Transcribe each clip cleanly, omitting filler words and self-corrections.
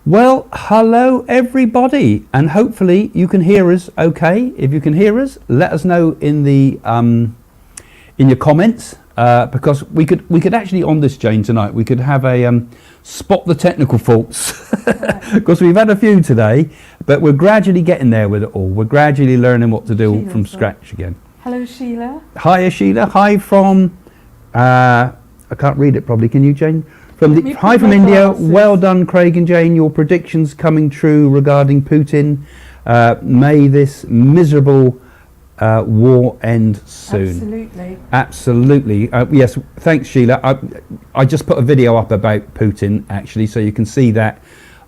Well, hello everybody, and hopefully you can hear us okay. If you can hear us, let us know in the in your comments, because we could actually, on this, Jane, tonight we could have a spot the technical faults, because we've had a few today, but we're gradually getting there with it all. We're gradually learning what to do Sheila's from scratch again. Hello, Sheila. Hiya, Sheila. Hi from I can't read it probably. Can you, Jane? Hi from India. Glasses. Well done, Craig and Jane. Your predictions coming true regarding Putin. May this miserable war end soon. Absolutely. Absolutely. Yes, thanks, Sheila. I just put a video up about Putin, actually, so you can see that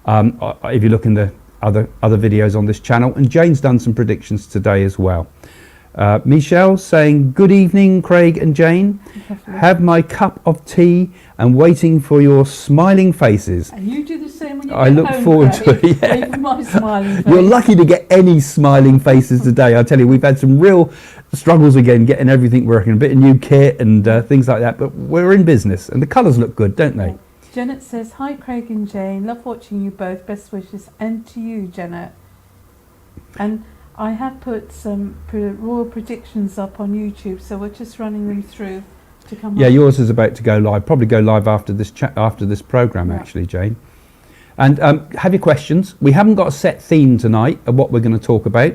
if you look in the other videos on this channel. And Jane's done some predictions today as well. Michelle saying, good evening, Craig and Jane. Definitely. Have my cup of tea and waiting for your smiling faces. And you do the same when you I get look home, forward Craig. to it. Yeah. Wave my smiling face. You're lucky to get any smiling faces today. I tell you, we've had some real struggles again getting everything working, a bit of new kit and things like that, but we're in business and the colours look good, don't they? Janet says, hi Craig and Jane, love watching you both, best wishes, and to you, Janet. And I have put some royal predictions up on YouTube, so we're just running them through to come Yeah, up. yours is about to go live, probably go live after this programme, Yeah. actually, Jane. And have your questions. We haven't got a set theme tonight of what we're going to talk about,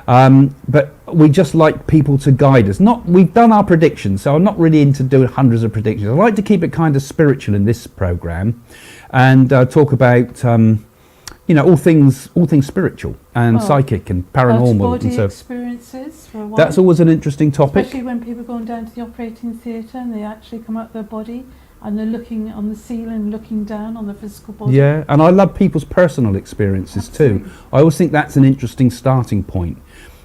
but we just like people to guide us. We've done our predictions, so I'm not really into doing hundreds of predictions. I like to keep it kind of spiritual in this programme and talk about all things spiritual and psychic and paranormal and so. Experiences for a while. That's always an interesting topic. Especially when people go down to the operating theatre and they actually come out their body and they're looking on the ceiling, looking down on the physical body. Yeah, and I love people's personal experiences too. I always think that's an interesting starting point,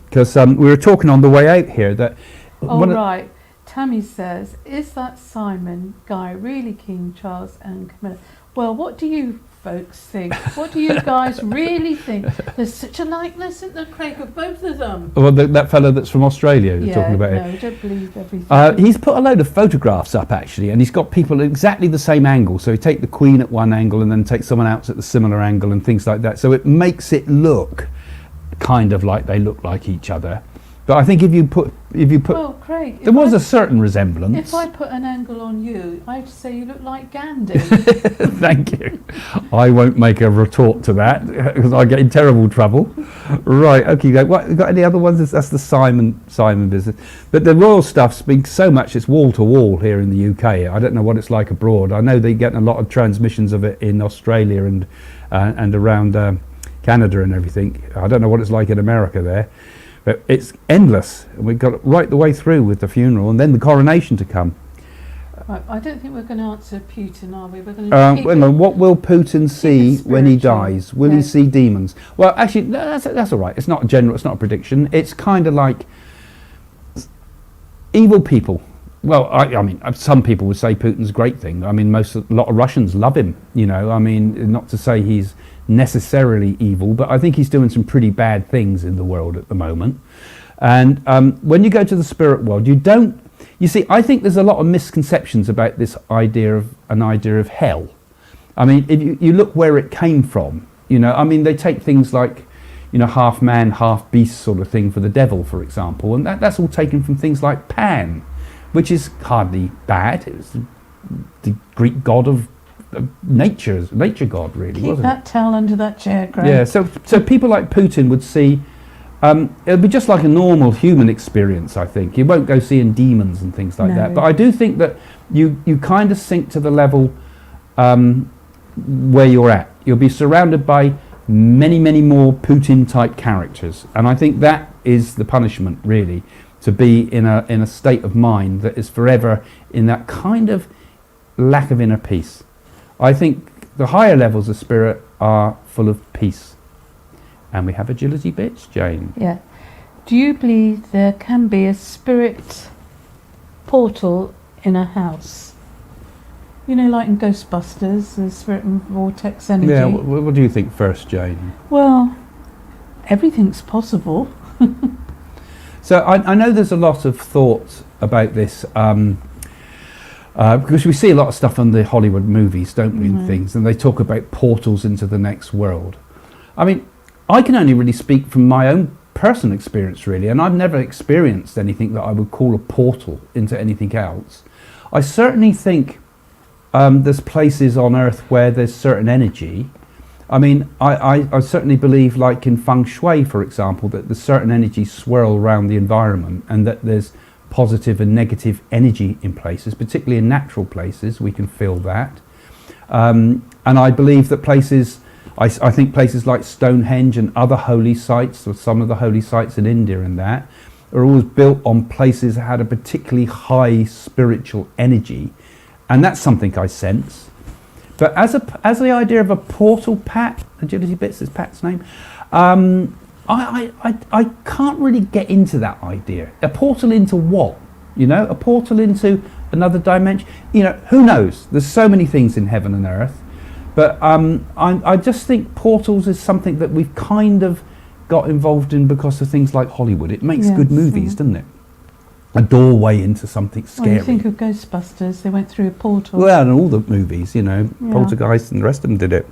because we were talking on the way out here that. Oh right, Tammy says, is that Simon guy really King Charles and Camilla? Well, what do you folks think? What do you guys really think? There's such a likeness, isn't there, Craig, of both of them? Well, that fellow that's from Australia, you're talking about no, it. don't believe everything. He's put a load of photographs up actually, and he's got people at exactly the same angle. So he take the Queen at one angle and then take someone else at the similar angle and things like that. So it makes it look kind of like they look like each other. But I think if you put, well, Craig, there was a certain resemblance. If I put an angle on you, I'd say you look like Gandhi. Thank you. I won't make a retort to that because I get in terrible trouble. Right, okay. What, got any other ones? That's the Simon business. But the royal stuff's been so much, it's wall to wall here in the UK. I don't know what it's like abroad. I know they're getting a lot of transmissions of it in Australia and around Canada and everything. I don't know what it's like in America there. But it's endless. We've got it right the way through with the funeral and then the coronation to come. Right, I don't think we're going to answer Putin, are we? We're going to what will Putin see when he dies? Will he see demons? Well, actually, that's all right. It's not general. It's not a prediction. It's kind of like evil people. Well, I mean, some people would say Putin's a great thing. I mean, a lot of Russians love him. I mean, not to say he's necessarily evil, but I think he's doing some pretty bad things in the world at the moment. And when you go to the spirit world, you see, I think there's a lot of misconceptions about this idea of hell. I mean, if you look where it came from, I mean, they take things like, half man, half beast sort of thing for the devil, for example, and that's all taken from things like Pan, which is hardly bad. It was the Greek god of nature god, really. keep that towel under that chair, Craig. Yeah, so people like Putin would see, it'll be just like a normal human experience, I think. You won't go seeing demons and things like that. But I do think that you kind of sink to the level where you're at. You'll be surrounded by many, many more Putin-type characters. And I think that is the punishment, really, to be in a state of mind that is forever in that kind of lack of inner peace. I think the higher levels of spirit are full of peace. And we have agility bits, Jane. Yeah. Do you believe there can be a spirit portal in a house? Like in Ghostbusters, the spirit and vortex energy. Yeah, what do you think first, Jane? Well, everything's possible. So I know there's a lot of thought about this. Because we see a lot of stuff on the Hollywood movies, don't we, and things, and they talk about portals into the next world. I mean, I can only really speak from my own personal experience, really, and I've never experienced anything that I would call a portal into anything else. I certainly think there's places on Earth where there's certain energy. I mean, I certainly believe, like in feng shui, for example, that there's certain energies swirl around the environment, and that there's positive and negative energy in places, particularly in natural places. We can feel that. And I believe that places, I think places like Stonehenge and other holy sites, or some of the holy sites in India and that, are always built on places that had a particularly high spiritual energy. And that's something I sense. But as the idea of a portal, Pat, Agility Bits is Pat's name, I can't really get into that idea. A portal into what? You know, a portal into another dimension? You know, who knows? There's so many things in heaven and earth. But I just think portals is something that we've kind of got involved in because of things like Hollywood. It makes good movies, doesn't it? A doorway into something scary. Well, you think of Ghostbusters, they went through a portal. Well, and all the movies, you know, Poltergeist and the rest of them did it.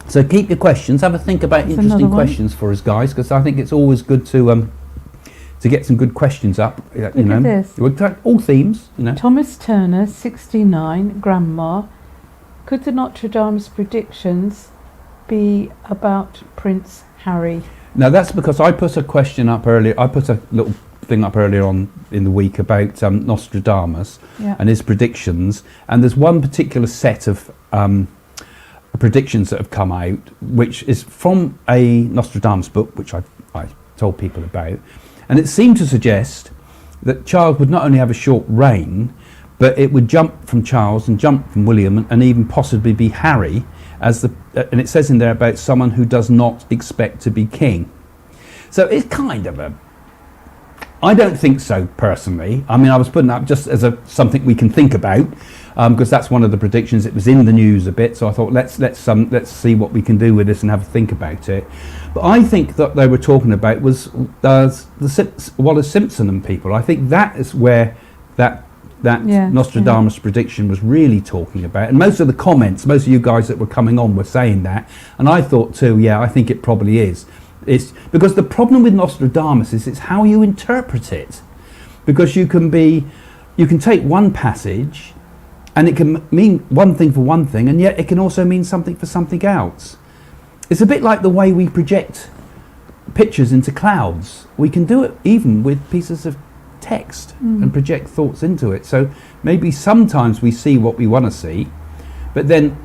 So keep your questions. Have a think about interesting questions for us, guys, because I think it's always good to get some good questions up. Look at this. All themes, you know. Thomas Turner, 69, Grandma. Could the Nostradamus predictions be about Prince Harry? Now that's because I put a question up earlier. I put a little thing up earlier on in the week about Nostradamus and his predictions. And there's one particular set of predictions that have come out, which is from a Nostradamus book, which I told people about. And it seemed to suggest that Charles would not only have a short reign, but it would jump from Charles and jump from William and even possibly be Harry, as and it says in there about someone who does not expect to be king. So it's kind of I don't think so personally. I mean, I was putting up just as something we can think about, because that's one of the predictions. It was in the news a bit, so I thought let's see what we can do with this and have a think about it. But I think that they were talking about was the Wallace Simpson and people. I think that is where that Nostradamus prediction was really talking about, and most of the comments, most of you guys that were coming on were saying that, and I thought too, I think it probably is. It's because the problem with Nostradamus is it's how you interpret it, because you can take one passage and it can mean one thing for one thing, and yet it can also mean something for something else. It's a bit like the way we project pictures into clouds. We can do it even with pieces of text and project thoughts into it. So maybe sometimes we see what we want to see, but then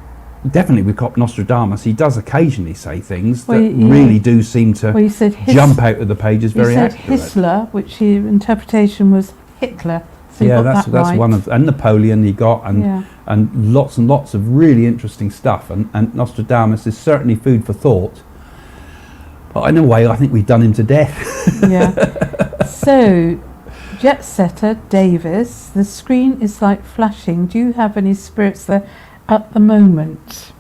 definitely with Nostradamus, he does occasionally say things that really do seem to jump out of the pages very accurately. He said Hisler, which his interpretation was Hitler. So that's right. One of, and Napoleon he got, and lots of really interesting stuff. And Nostradamus is certainly food for thought. But in a way, I think we've done him to death. So, Jet Setter Davis, the screen is like flashing. Do you have any spirits there at the moment?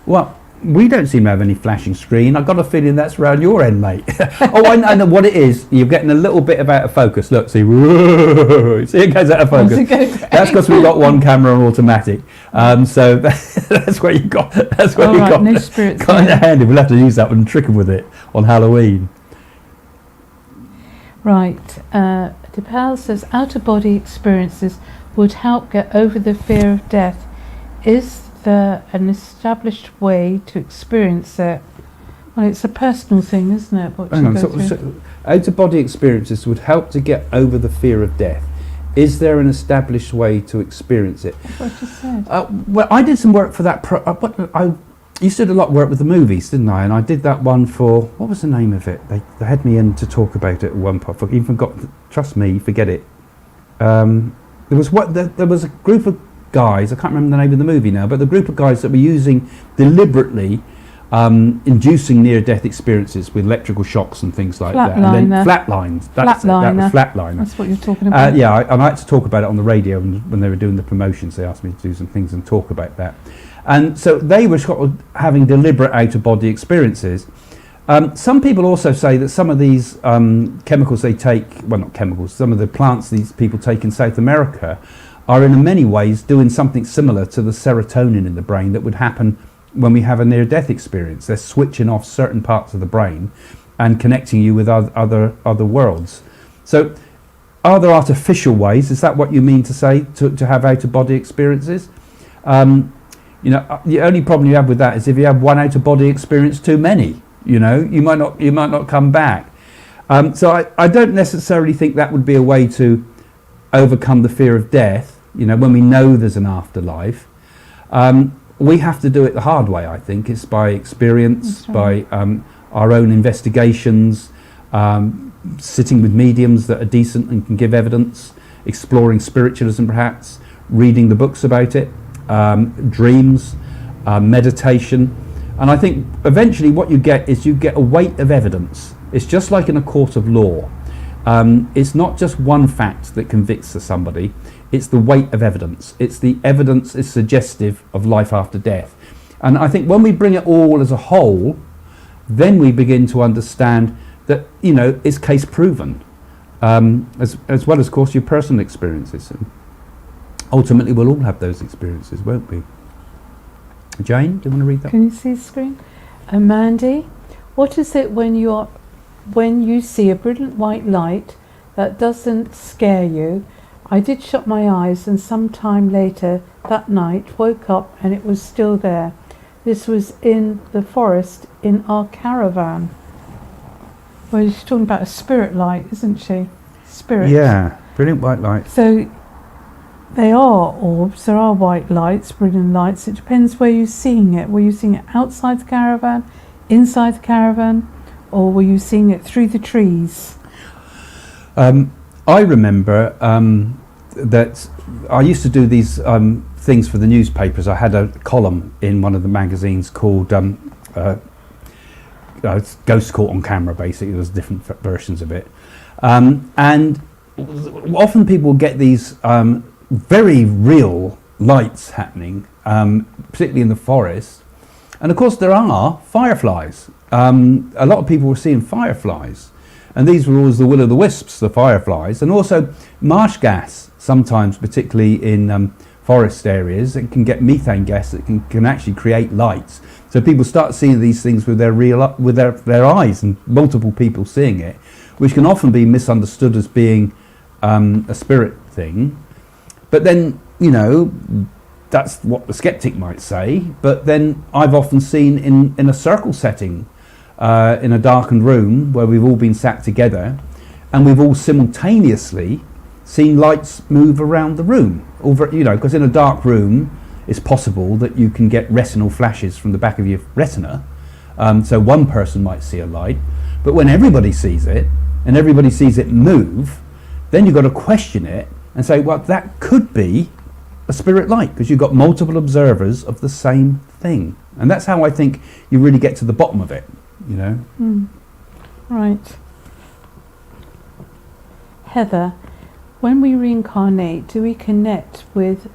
Well, we don't seem to have any flashing screen. I've got a feeling that's round your end, mate. Oh, I know what it is. You're getting a little bit of out of focus. Look, see, see it goes out of focus. That's because we've got one camera on automatic. So that's what you got. That's what you got. No spirits. Kind of handy. We'll have to use that one and trick them with it on Halloween. Right. DePal says out-of-body experiences would help get over the fear of death. Is there an established way to experience it? Well, it's a personal thing, isn't it? So out-of-body experiences would help to get over the fear of death. Is there an established way to experience it? That's what I just said. Well, I did some work for that. I used to do a lot of work with the movies, didn't I? And I did that one for, what was the name of it? They had me in to talk about it at one point. I even got, trust me, forget it. There was a group of guys, I can't remember the name of the movie now, but the group of guys that were using deliberately inducing near-death experiences with electrical shocks and things like that. And then flatlines. That was Flatliner. That's what you're talking about. I had to talk about it on the radio when they were doing the promotions. They asked me to do some things and talk about that. And so they were sort of having deliberate out-of-body experiences. Some people also say that some of these chemicals they take, well, not chemicals, some of the plants these people take in South America are in many ways doing something similar to the serotonin in the brain that would happen when we have a near-death experience. They're switching off certain parts of the brain and connecting you with other worlds. So are there artificial ways, is that what you mean to say, to have out-of-body experiences? You know, the only problem you have with that is if you have one out-of-body experience too many, you know, you might not come back. So I don't necessarily think that would be a way to overcome the fear of death, you know, when we know there's an afterlife. We have to do it the hard way, I think. It's by experience, by our own investigations, sitting with mediums that are decent and can give evidence, exploring spiritualism perhaps, reading the books about it, dreams, meditation. And I think eventually what you get is you get a weight of evidence. It's just like in a court of law. It's not just one fact that convicts somebody, it's the weight of evidence. It's the evidence is suggestive of life after death. And I think when we bring it all as a whole, then we begin to understand that, you know, it's case proven, as well as, of course, your personal experiences. And ultimately, we'll all have those experiences, won't we? Jane, do you want to read that? Can you see the screen? Mandy, what is it when you see a brilliant white light that doesn't scare you? I did shut my eyes and some time later that night woke up and it was still there. This was in the forest in our caravan. Well, she's talking about a spirit light, isn't she? Spirit. Yeah, brilliant white light. So they are orbs, there are white lights, brilliant lights. It depends where you're seeing it. Were you seeing it outside the caravan, inside the caravan, or were you seeing it through the trees? I remember that I used to do these things for the newspapers. I had a column in one of the magazines called Ghost Caught on Camera, basically. There's different versions of it. And often people get these very real lights happening, particularly in the forest. And of course there are fireflies. A lot of people were seeing fireflies. And these were always the will-o'-the-wisps, the fireflies. And also marsh gas, sometimes, particularly in forest areas. It can get methane gas that can actually create lights. So people start seeing these things with their eyes, and multiple people seeing it, which can often be misunderstood as being a spirit thing. But then, you know, that's what the skeptic might say. But then I've often seen in a circle setting, in a darkened room where we've all been sat together, and we've all simultaneously seen lights move around the room. You know, because in a dark room, it's possible that you can get retinal flashes from the back of your retina. So one person might see a light, but when everybody sees it, and everybody sees it move, then you've got to question it and say, well, that could be a spirit light, because you've got multiple observers of the same thing. And that's how I think you really get to the bottom of it, you know. Right. Heather, when we reincarnate, do we connect with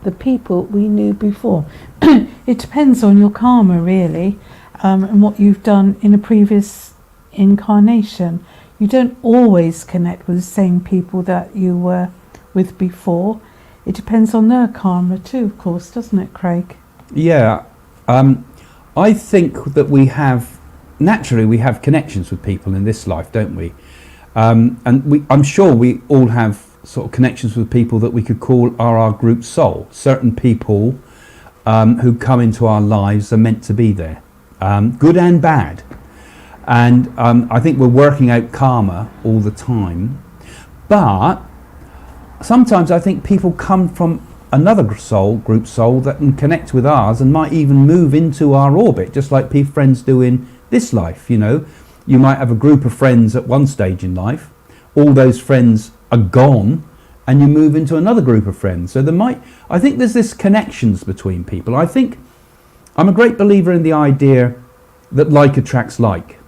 the people we knew before? It depends on your karma, really, and what you've done in a previous incarnation. You don't always connect with the same people that you were with before. It depends on their karma too, of course, doesn't it, Craig? Yeah. I think that we have connections with people in this life, don't we? And I'm sure we all have sort of connections with people that we could call are our group soul. Certain people who come into our lives are meant to be there, good and bad. And I think we're working out karma all the time. But sometimes I think people come from another group soul that can connect with ours and might even move into our orbit, just like friends do in this life. You know, you might have a group of friends at one stage in life, all those friends are gone, and you move into another group of friends. So I think there's this connections between people. I think I'm a great believer in the idea that like attracts like,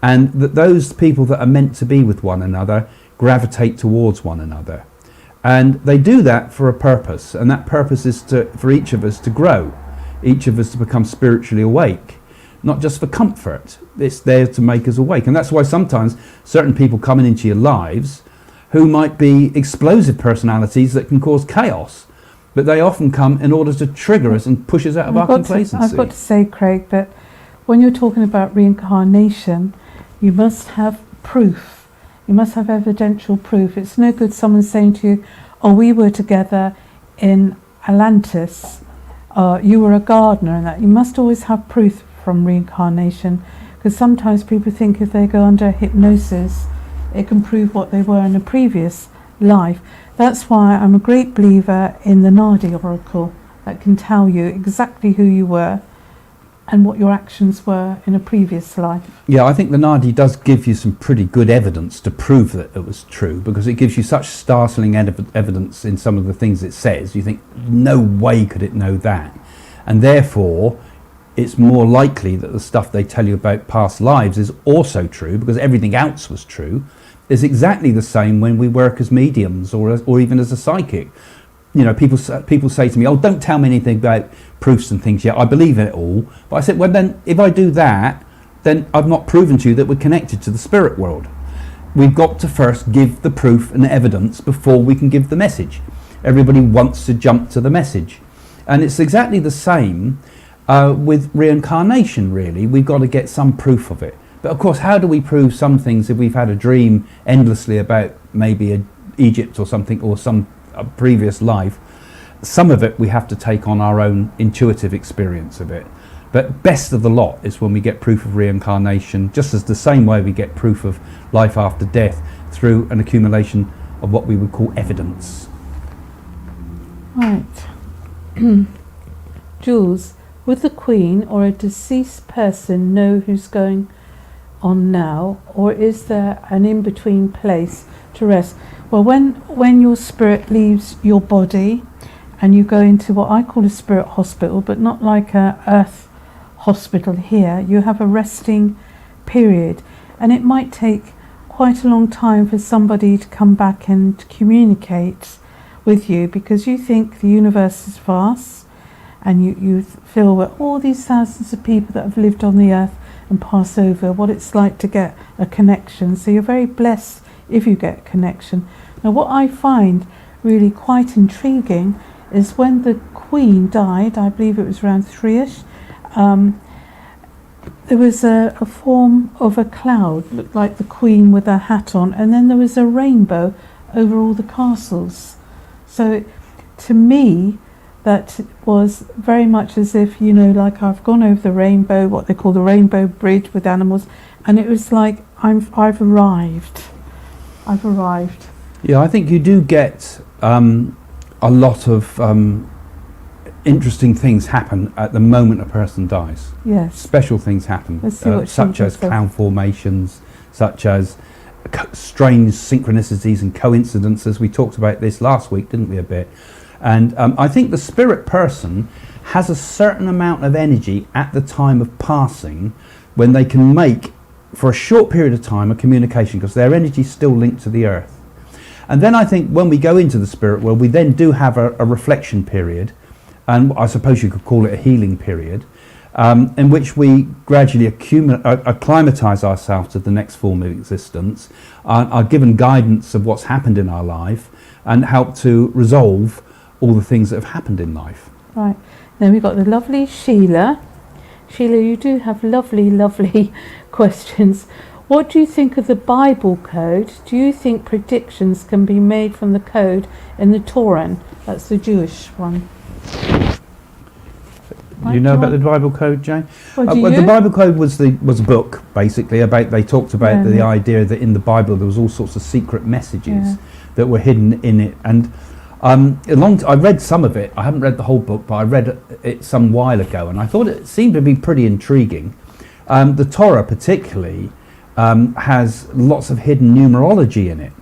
and that those people that are meant to be with one another gravitate towards one another. And they do that for a purpose, and that purpose is for each of us to grow, each of us to become spiritually awake, not just for comfort, It's there to make us awake. And that's why sometimes certain people coming into your lives who might be explosive personalities that can cause chaos, but they often come in order to trigger us and push us out of our complacency. I've got to say, Craig, that when you're talking about reincarnation, you must have proof. You must have evidential proof. It's no good someone saying to you, oh, we were together in Atlantis, you were a gardener, and that. You must always have proof from reincarnation, because sometimes people think if they go under hypnosis, it can prove what they were in a previous life. That's why I'm a great believer in the Nadi oracle, that can tell you exactly who you were and what your actions were in a previous life. Yeah, I think the Nadi does give you some pretty good evidence to prove that it was true, because it gives you such startling evidence in some of the things it says. You think, no way could it know that. And therefore, it's more likely that the stuff they tell you about past lives is also true, because everything else was true. It's exactly the same when we work as mediums or even as a psychic. You know, people say to me, oh, don't tell me anything about proofs and things yet. I believe in it all. But I said, well, then if I do that, then I've not proven to you that we're connected to the spirit world. We've got to first give the proof and evidence before we can give the message. Everybody wants to jump to the message. And it's exactly the same with reincarnation, really. We've got to get some proof of it. But of course, how do we prove some things if we've had a dream endlessly about maybe Egypt or something, or some previous life? Some of it we have to take on our own intuitive experience of it. But best of the lot is when we get proof of reincarnation, just as the same way we get proof of life after death, through an accumulation of what we would call evidence. Right. Jules, would the Queen or a deceased person know who's going on now, or is there an in-between place to rest? Well, when your spirit leaves your body and you go into what I call a spirit hospital, but not like a earth hospital here, you have a resting period, and it might take quite a long time for somebody to come back and communicate with you, because you think the universe is vast, and you feel that all these thousands of people that have lived on the earth and pass over, what it's like to get a connection. So you're very blessed if you get a connection. Now, what I find really quite intriguing is when the Queen died, I believe it was around 3ish, there was a form of a cloud, looked like the Queen with her hat on, and then there was a rainbow over all the castles. So to me, that was very much as if, you know, like I've gone over the rainbow, what they call the rainbow bridge with animals, and it was like I've arrived. I've arrived. Yeah, I think you do get a lot of interesting things happen at the moment a person dies. Yes. Special things happen, such as says. cloud formations, such as strange synchronicities and coincidences. We talked about this last week, didn't we, a bit? And I think the spirit person has a certain amount of energy at the time of passing, when they can make, for a short period of time, a communication, because their energy is still linked to the earth. And then I think when we go into the spirit world, we then do have a reflection period, and I suppose you could call it a healing period, in which we gradually acclimatise ourselves to the next form of existence, are given guidance of what's happened in our life, and help to resolve all the things that have happened in life. Right. Then we've got the lovely Sheila. Sheila, you do have lovely, lovely questions. What do you think of the Bible code? Do you think predictions can be made from the code in the Torah? That's the Jewish one. Do you know about the Bible code, Jane? Well, the Bible code was a book, basically, about, they talked about the idea that in the Bible there was all sorts of secret messages that were hidden in it. And I read some of it. I haven't read the whole book, but I read it some while ago, and I thought it seemed to be pretty intriguing. The Torah particularly has lots of hidden numerology in it.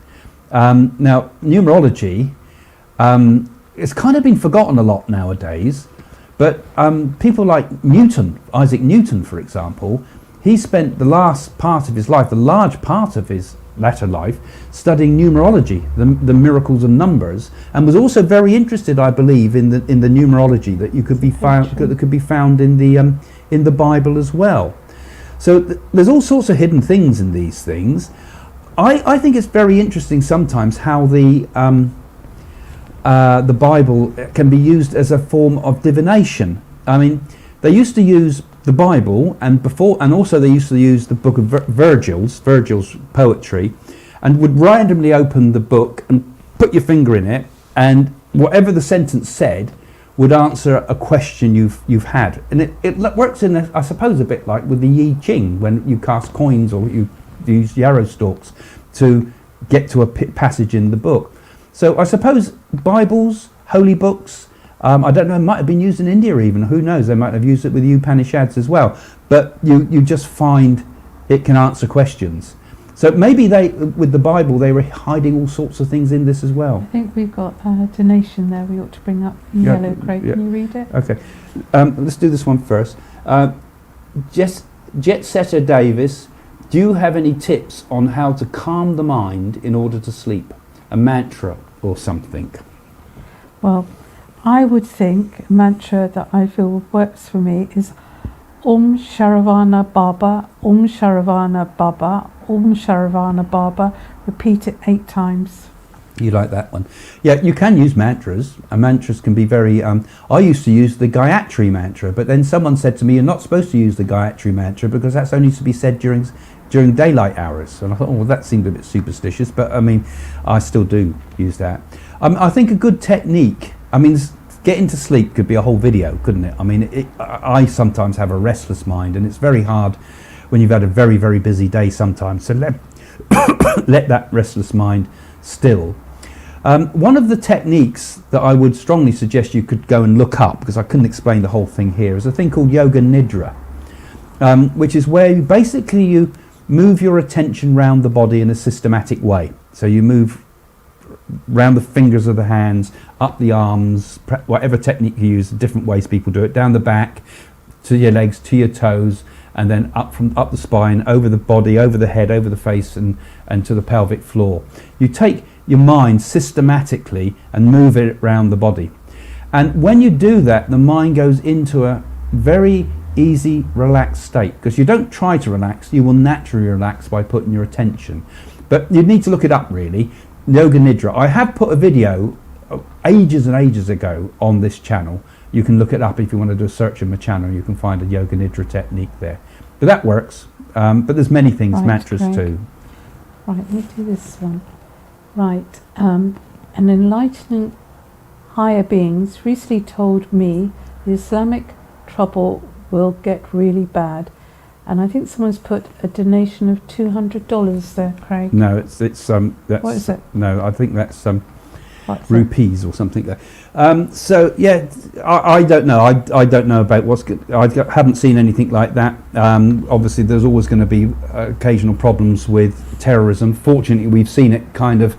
Now, numerology it's kind of been forgotten a lot nowadays, but people like Newton, Isaac Newton, for example, he spent the last part of his life, the large part of his latter life, studying numerology, the miracles of numbers, and was also very interested, I believe, in the numerology that could be found in the Bible as well. So there's all sorts of hidden things in these things. I think it's very interesting sometimes how the Bible can be used as a form of divination. I mean, they used to use the Bible, and also they used to use the book of Virgil's poetry, and would randomly open the book and put your finger in it, and whatever the sentence said would answer a question you've had. And it works in, I suppose, a bit like with the I Ching, when you cast coins or you use yarrow stalks to get to a passage in the book. So I suppose Bibles, holy books, I don't know, it might have been used in India even, who knows, they might have used it with the Upanishads as well. But you just find it can answer questions. So maybe with the Bible, they were hiding all sorts of things in this as well. I think we've got a donation there we ought to bring up in yellow, Craig. Yeah. Can you read it? Okay, let's do this one first. Jet Setter Davis, do you have any tips on how to calm the mind in order to sleep? A mantra or something? Well, I would think a mantra that I feel works for me is Om Sharavana Baba, Om Sharavana Baba, Om Sharavana Baba. Repeat it 8 times. You like that one? Yeah, you can use mantras. Mantras can be very... I used to use the Gayatri mantra, but then someone said to me, you're not supposed to use the Gayatri mantra because that's only to be said during daylight hours. And I thought, oh, well, that seemed a bit superstitious, but I mean, I still do use that. I think a good technique, I mean, getting to sleep could be a whole video, couldn't it? I mean, I sometimes have a restless mind, and it's very hard when you've had a very, very busy day sometimes. So let that restless mind still. One of the techniques that I would strongly suggest you could go and look up, because I couldn't explain the whole thing here, is a thing called Yoga Nidra, which is where you move your attention round the body in a systematic way. So you move round the fingers of the hands, up the arms, whatever technique you use, different ways people do it, down the back, to your legs, to your toes, and then up the spine, over the body, over the head, over the face, and to the pelvic floor. You take your mind systematically and move it around the body. And when you do that, the mind goes into a very easy, relaxed state, because you don't try to relax, you will naturally relax by putting your attention. But you need to look it up, really. Yoga Nidra. I have put a video ages and ages ago on this channel. You can look it up if you want to do a search in my channel. You can find a Yoga Nidra technique there. But that works. But there's many things, Right, mantras Craig. too. Right, let me do this one. Right, an enlightening higher beings recently told me the Islamic trouble will get really bad. And I think someone's put a donation of $200 there, Craig. No, it's that's What is it? No, I think that's What's rupees or something there. So yeah, I don't know. I don't know about what's good. I haven't seen anything like that. Obviously, there's always going to be occasional problems with terrorism. Fortunately, we've seen it kind of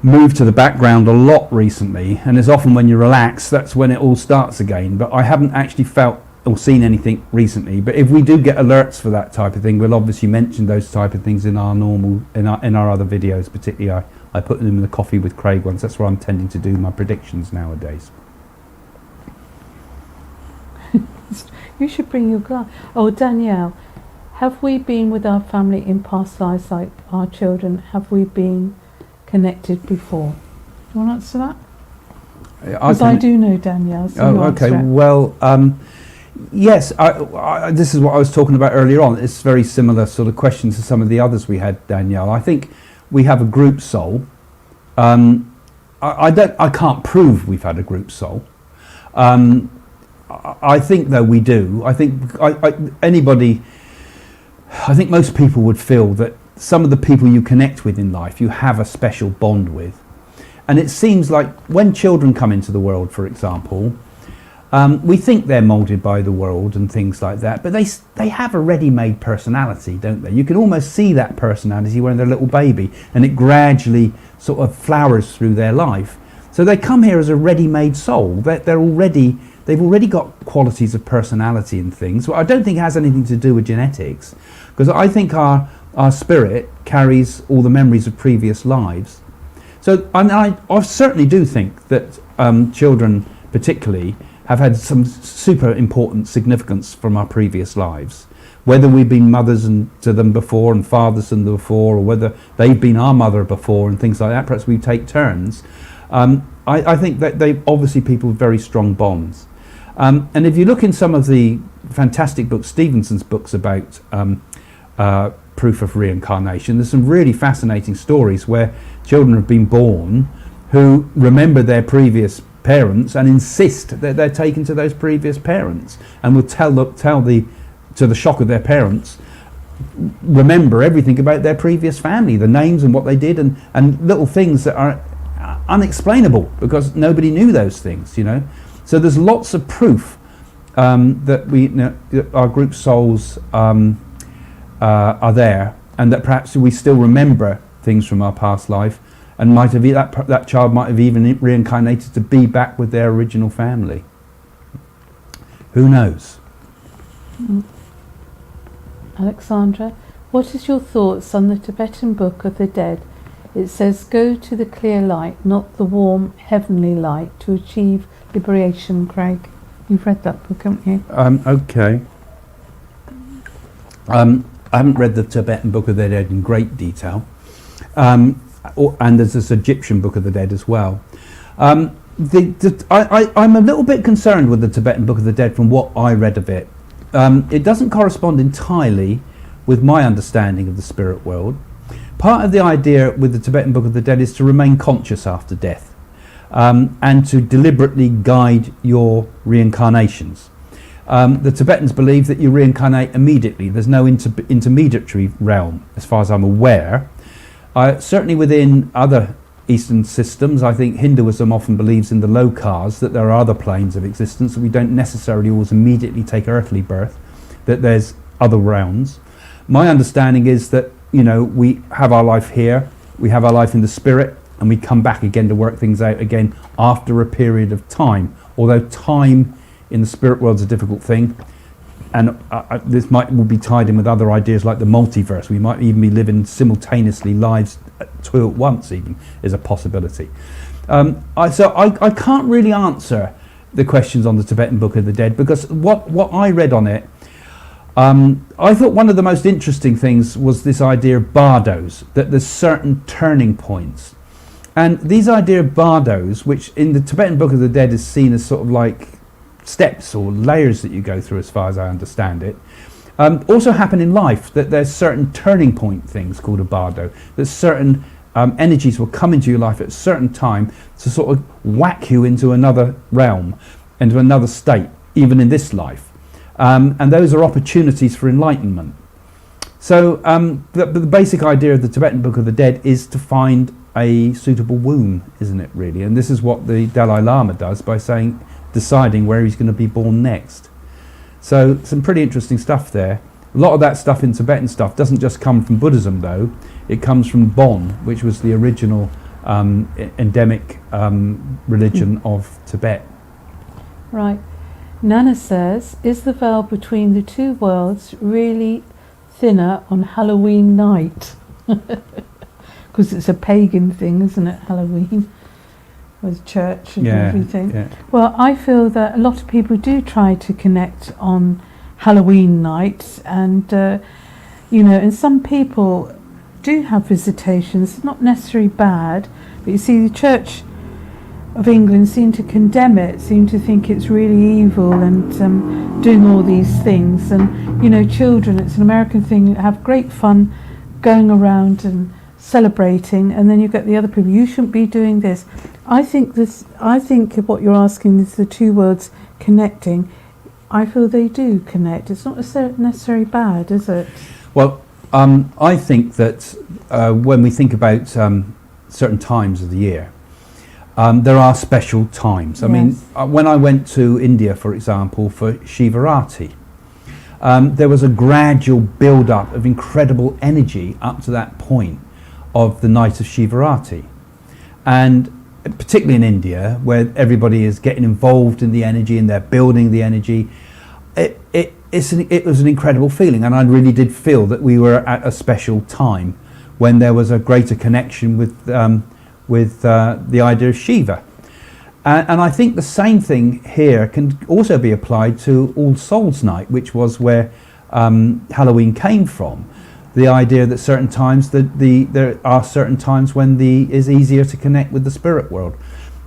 move to the background a lot recently, and it's often when you relax, that's when it all starts again. But I haven't actually felt or seen anything recently. But if we do get alerts for that type of thing, we'll obviously mention those type of things in our other videos. Particularly, I put them in the Coffee with Craig ones. That's where I'm tending to do my predictions nowadays. You should bring your glass. Oh, Danielle, have we been with our family in past lives like our children? Have we been connected before? Do you want to answer that? Because I do know Danielle. So you okay. answer it. Well, yes. This is what I was talking about earlier on. It's very similar sort of question to some of the others we had, Danielle. I think we have a group soul. I can't prove we've had a group soul. I think though we do. I think I think most people would feel that some of the people you connect with in life, you have a special bond with. And it seems like when children come into the world, for example, we think they're moulded by the world and things like that, but they have a ready-made personality, don't they? You can almost see that personality when they're a little baby, and it gradually sort of flowers through their life. So they come here as a ready-made soul. They've already got qualities of personality and things. Well, I don't think it has anything to do with genetics, because I think our spirit carries all the memories of previous lives. So I certainly do think that children particularly have had some super important significance from our previous lives. whether we've been mothers to them before and fathers to them before, or whether they've been our mother before and things like that. Perhaps we take turns. I think that they obviously people with very strong bonds. And if you look in some of the fantastic books, Stevenson's books about proof of reincarnation, there's some really fascinating stories where children have been born who remember their previous parents and insist that they're taken to those previous parents, and will to the shock of their parents, remember everything about their previous family, the names and what they did, and little things that are unexplainable because nobody knew those things, you know. So there's lots of proof that that our group souls are there, and that perhaps we still remember things from our past life, and that child might have even reincarnated to be back with their original family. Who knows? Alexandra, what is your thoughts on the Tibetan Book of the Dead? It says, go to the clear light, not the warm heavenly light, to achieve liberation, Craig. You've read that book, haven't you? Okay. I haven't read the Tibetan Book of the Dead in great detail. And there's this Egyptian Book of the Dead as well. I'm a little bit concerned with the Tibetan Book of the Dead from what I read of it. It doesn't correspond entirely with my understanding of the spirit world. Part of the idea with the Tibetan Book of the Dead is to remain conscious after death, and to deliberately guide your reincarnations. The Tibetans believe that you reincarnate immediately. There's no intermediary realm, as far as I'm aware. Certainly within other Eastern systems, I think Hinduism often believes in the lokas, that there are other planes of existence, that we don't necessarily always immediately take earthly birth, that there's other realms. My understanding is that, you know, we have our life here, we have our life in the spirit, and we come back again to work things out again after a period of time. Although time in the spirit world is a difficult thing, and this will be tied in with other ideas like the multiverse. We might even be living simultaneously lives two at once, even, is a possibility. I can't really answer the questions on the Tibetan Book of the Dead, because what I read on it, I thought one of the most interesting things was this idea of bardos, that there's certain turning points. And these idea of bardos, which in the Tibetan Book of the Dead is seen as sort of like steps or layers that you go through, as far as I understand it, also happen in life, that there's certain turning point things called a bardo, that certain energies will come into your life at a certain time to sort of whack you into another realm, into another state, even in this life. And those are opportunities for enlightenment. So the basic idea of the Tibetan Book of the Dead is to find a suitable womb, isn't it, really? And this is what the Dalai Lama does by deciding where he's going to be born next. So some pretty interesting stuff there. A lot of that stuff in Tibetan stuff doesn't just come from Buddhism, though. It comes from Bon, which was the original endemic religion of Tibet. Right. Nana says, is the veil between the two worlds really thinner on Halloween night? Because it's a pagan thing, isn't it, Halloween? With church and everything. Yeah. Well, I feel that a lot of people do try to connect on Halloween night, and and some people do have visitations, not necessarily bad, but you see the Church of England seem to condemn it, seem to think it's really evil and doing all these things, and children, it's an American thing, have great fun going around and celebrating, and then you get the other people, you shouldn't be doing this. I think what you're asking is the two words connecting. I feel they do connect. It's not necessarily bad, is it? Well, I think that when we think about certain times of the year, there are special times. I mean, when I went to India, for example, for Shivarati, there was a gradual build-up of incredible energy up to that point of the night of Shivarati. And particularly in India, where everybody is getting involved in the energy and they're building the energy, it was an incredible feeling, and I really did feel that we were at a special time when there was a greater connection with the idea of Shiva. And I think the same thing here can also be applied to All Souls Night, which was where Halloween came from. The idea that certain times there are certain times when is easier to connect with the spirit world,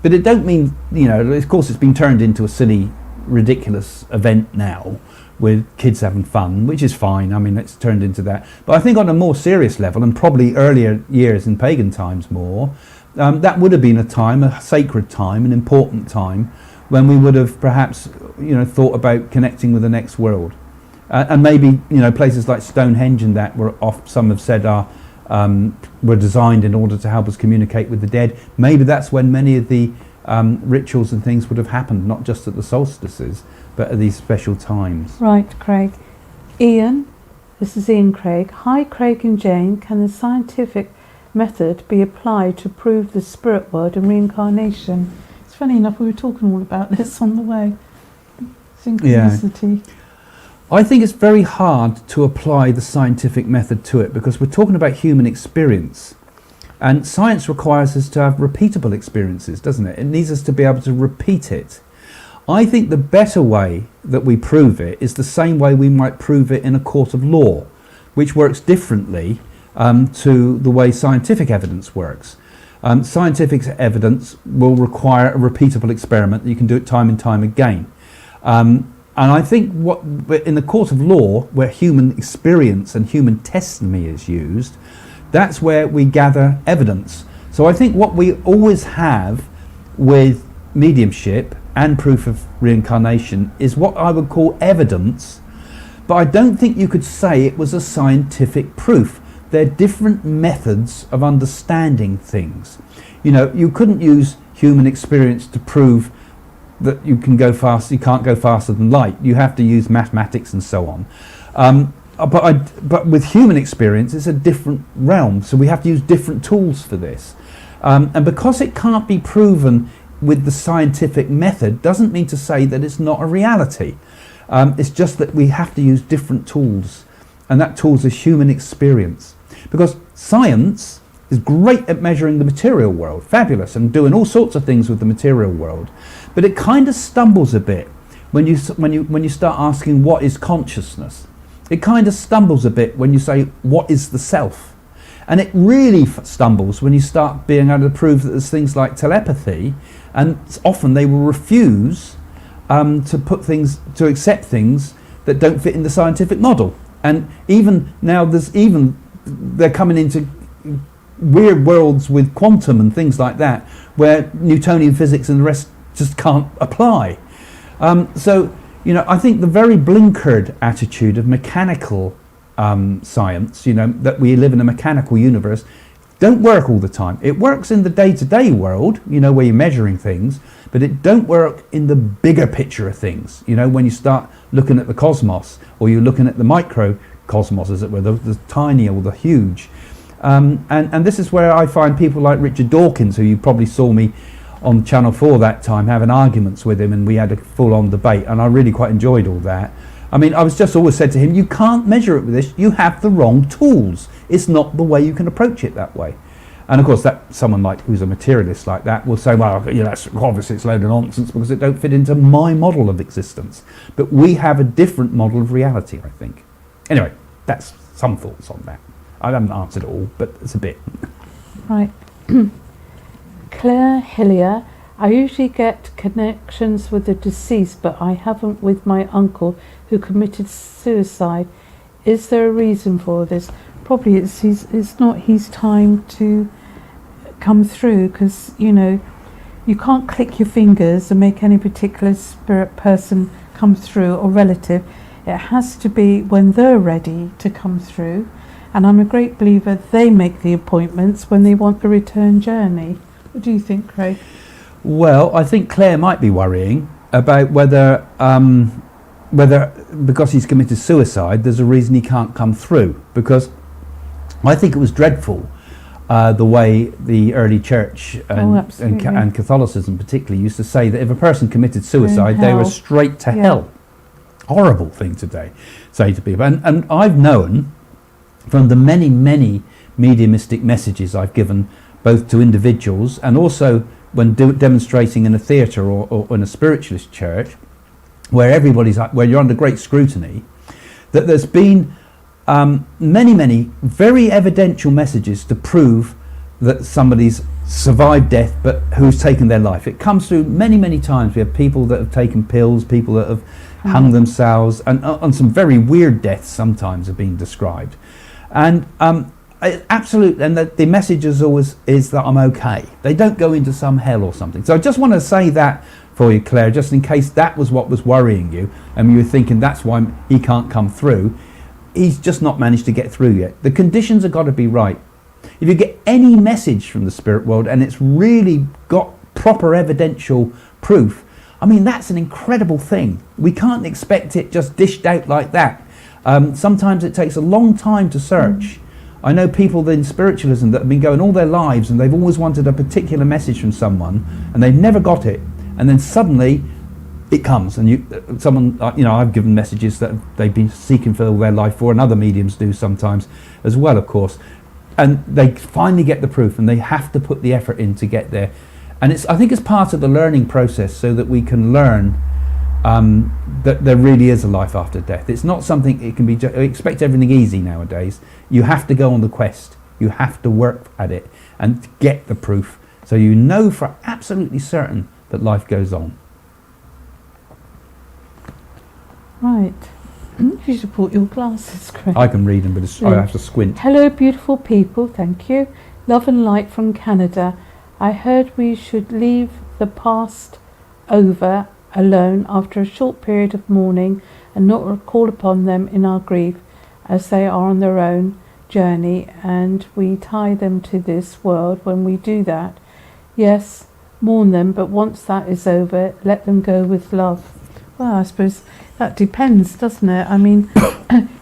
but it don't mean, you know, of course it's been turned into a silly, ridiculous event now with kids having fun, which is fine. I mean, it's turned into that. But I think on a more serious level, and probably earlier years in pagan times more, that would have been a time, a sacred time, an important time, when we would have perhaps, you know, thought about connecting with the next world. And maybe, you know, places like Stonehenge and that some have said were designed in order to help us communicate with the dead. Maybe that's when many of the rituals and things would have happened, not just at the solstices, but at these special times. Right, Craig. Ian, this is Ian Craig. Hi, Craig and Jane. Can the scientific method be applied to prove the spirit world and reincarnation? It's funny enough, we were talking all about this on the way. Synchronicity. Yeah. I think it's very hard to apply the scientific method to it because we're talking about human experience. And science requires us to have repeatable experiences, doesn't it? It needs us to be able to repeat it. I think the better way that we prove it is the same way we might prove it in a court of law, which works differently to the way scientific evidence works. Scientific evidence will require a repeatable experiment that you can do it time and time again. And I think in the court of law, where human experience and human testimony is used, that's where we gather evidence. So I think what we always have with mediumship and proof of reincarnation is what I would call evidence, but I don't think you could say it was a scientific proof. They're different methods of understanding things. You know, you couldn't use human experience to prove that you can go fast. You can't go faster than light. You have to use mathematics and so on. But with human experience, it's a different realm. So we have to use different tools for this. And because it can't be proven with the scientific method, doesn't mean to say that it's not a reality. It's just that we have to use different tools, and that tool is human experience. Because science is great at measuring the material world, fabulous, and doing all sorts of things with the material world. But it kind of stumbles a bit when you start asking what is consciousness. It kind of stumbles a bit when you say what is the self, and it really stumbles when you start being able to prove that there's things like telepathy, and often they will refuse to accept things that don't fit in the scientific model. And even now, they're coming into weird worlds with quantum and things like that, where Newtonian physics and the rest just can't apply. So, you know, I think the very blinkered attitude of mechanical science, you know, that we live in a mechanical universe, don't work all the time. It works in the day-to-day world, you know, where you're measuring things, but it don't work in the bigger picture of things. You know, when you start looking at the cosmos, or you're looking at the microcosmos, as it were, the tiny or the huge. And this is where I find people like Richard Dawkins, who you probably saw me on Channel 4 that time having arguments with him, and we had a full-on debate, and I really quite enjoyed all that. I mean, I was just always said to him, you can't measure it with this, you have the wrong tools. It's not the way you can approach it that way. And of course, that someone like who's a materialist like that will say, well, you know, that's obviously it's a load of nonsense because it don't fit into my model of existence. But we have a different model of reality, I think. Anyway, that's some thoughts on that. I haven't answered it all, but it's a bit. Right. Claire Hillier, I usually get connections with the deceased, but I haven't with my uncle who committed suicide. Is there a reason for this? Probably it's not his time to come through, because, you know, you can't click your fingers and make any particular spirit person come through or relative. It has to be when they're ready to come through. And I'm a great believer they make the appointments when they want the return journey. What do you think, Craig? Well, I think Claire might be worrying about whether because he's committed suicide, there's a reason he can't come through. Because I think it was dreadful the way the early church and Catholicism particularly used to say that if a person committed suicide, they were straight to hell. Horrible thing to say to people. And I've known from the many, many mediumistic messages I've given both to individuals and also when demonstrating in a theatre or in a spiritualist church, where everybody's where you're under great scrutiny, that there's been many very evidential messages to prove that somebody's survived death but who's taken their life. It comes through many times. We have people that have taken pills, people that have hung themselves, and on some very weird deaths sometimes are being described. And absolutely, and the message is always is that I'm okay. They don't go into some hell or something. So I just want to say that for you, Claire, just in case that was what was worrying you and you were thinking that's why he can't come through. He's just not managed to get through yet. The conditions have got to be right. If you get any message from the spirit world and it's really got proper evidential proof, I mean, that's an incredible thing. We can't expect it just dished out like that. Sometimes it takes a long time to search. I know people in spiritualism that have been going all their lives and they've always wanted a particular message from someone and they've never got it, and then suddenly it comes, and someone, I've given messages that they've been seeking for all their life for, and other mediums do sometimes as well, of course, and they finally get the proof, and they have to put the effort in to get there. And I think it's part of the learning process, so that we can learn that there really is a life after death. It's not something it can be. Expect everything easy nowadays. You have to go on the quest. You have to work at it and get the proof, so you know for absolutely certain that life goes on. Right. You should put your glasses, Craig. I can read them, but I have to squint. Hello, beautiful people. Thank you. Love and light from Canada. I heard we should leave the past over alone after a short period of mourning and not call upon them in our grief, as they are on their own journey and we tie them to this world. When we do that, yes, mourn them, but once that is over, let them go with love. Well, I suppose that depends, doesn't it? I mean,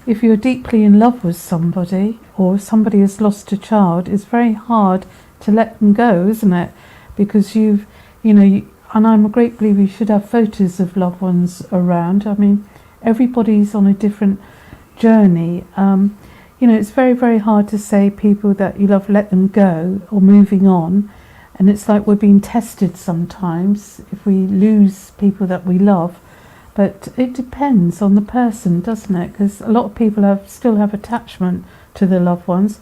if you're deeply in love with somebody, or somebody has lost a child, it's very hard to let them go, isn't it? Because and I'm a great believer you should have photos of loved ones around. I mean, everybody's on a different journey. It's very, very hard to say people that you love, let them go, or moving on. And it's like we're being tested sometimes if we lose people that we love. But it depends on the person, doesn't it? Because a lot of people still have attachment to their loved ones.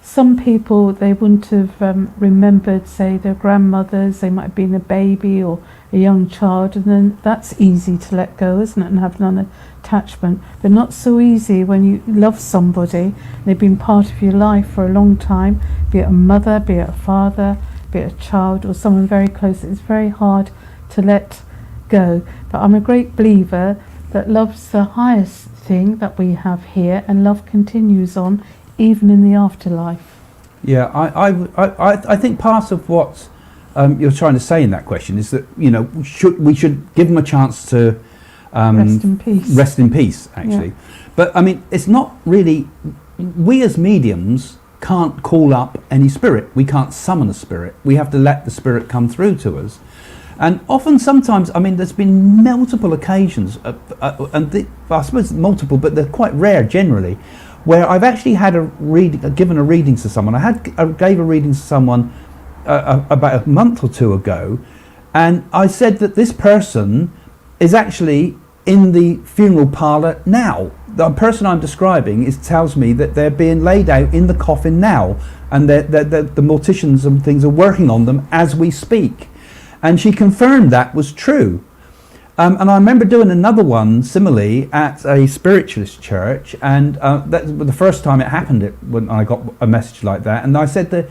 Some people, they wouldn't have remembered, say, their grandmothers. They might have been a baby or a young child, and then that's easy to let go, isn't it, and have non-attachment. But not so easy when you love somebody. They've been part of your life for a long time, be it a mother, be it a father, be it a child, or someone very close. It's very hard to let go. But I'm a great believer that love's the highest thing that we have here, and love continues on even in the afterlife. Yeah, I think part of what you're trying to say in that question is that we should give them a chance to rest in peace. Rest in peace, actually. Yeah. But I mean, it's not really. We as mediums can't call up any spirit. We can't summon a spirit. We have to let the spirit come through to us. And often, sometimes, I mean, there's been multiple occasions, I suppose multiple, but they're quite rare generally, where I've actually had given a reading to someone. I gave a reading to someone about a month or two ago, and I said that this person is actually in the funeral parlour now. The person I'm describing tells me that they're being laid out in the coffin now, and the morticians and things are working on them as we speak. And she confirmed that was true. And I remember doing another one similarly at a spiritualist church, and that was the first time it happened when I got a message like that. And I said that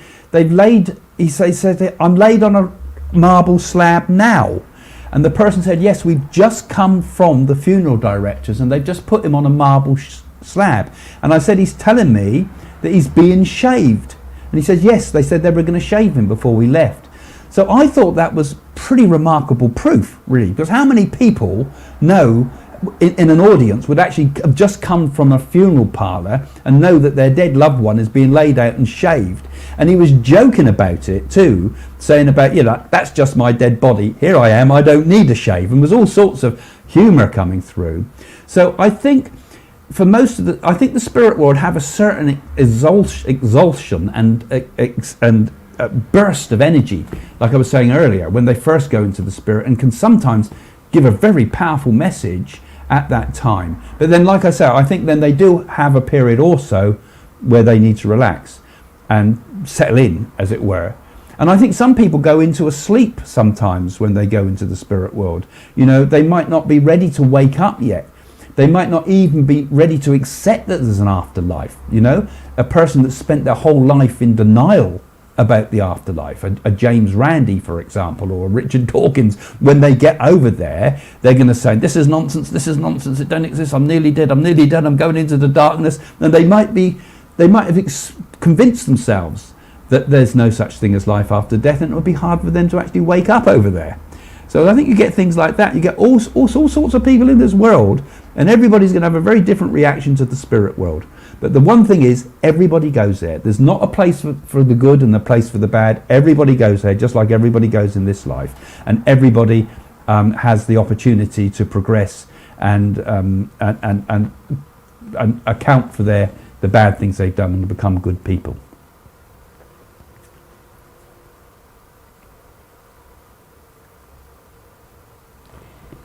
he said, I'm laid on a marble slab now. And the person said, yes, we've just come from the funeral directors and they've just put him on a marble slab. And I said, he's telling me that he's being shaved. And he said, yes, they said they were going to shave him before we left. So I thought that was pretty remarkable proof, really, because how many people know in an audience would actually have just come from a funeral parlour and know that their dead loved one is being laid out and shaved? And he was joking about it too, saying about, that's just my dead body. Here I am, I don't need a shave. And there was all sorts of humour coming through. So I think for most of I think the spirit world have a certain exaltation and burst of energy, like I was saying earlier, when they first go into the spirit, and can sometimes give a very powerful message at that time. But then, like I say, I think then they do have a period also where they need to relax and settle in, as it were. And I think some people go into a sleep sometimes when they go into the spirit world. You know, they might not be ready to wake up yet. They might not even be ready to accept that there's an afterlife. You know, a person that's spent their whole life in denial about the afterlife, a James Randi, for example, or a Richard Dawkins, when they get over there, they're going to say, this is nonsense, it don't exist, I'm nearly dead, I'm going into the darkness. And they might have convinced themselves that there's no such thing as life after death, and it would be hard for them to actually wake up over there. So I think you get things like that. You get all sorts of people in this world, and everybody's going to have a very different reaction to the spirit world. But the one thing is, everybody goes there. There's not a place for the good and a place for the bad. Everybody goes there, just like everybody goes in this life. And everybody has the opportunity to progress and account for the bad things they've done and become good people.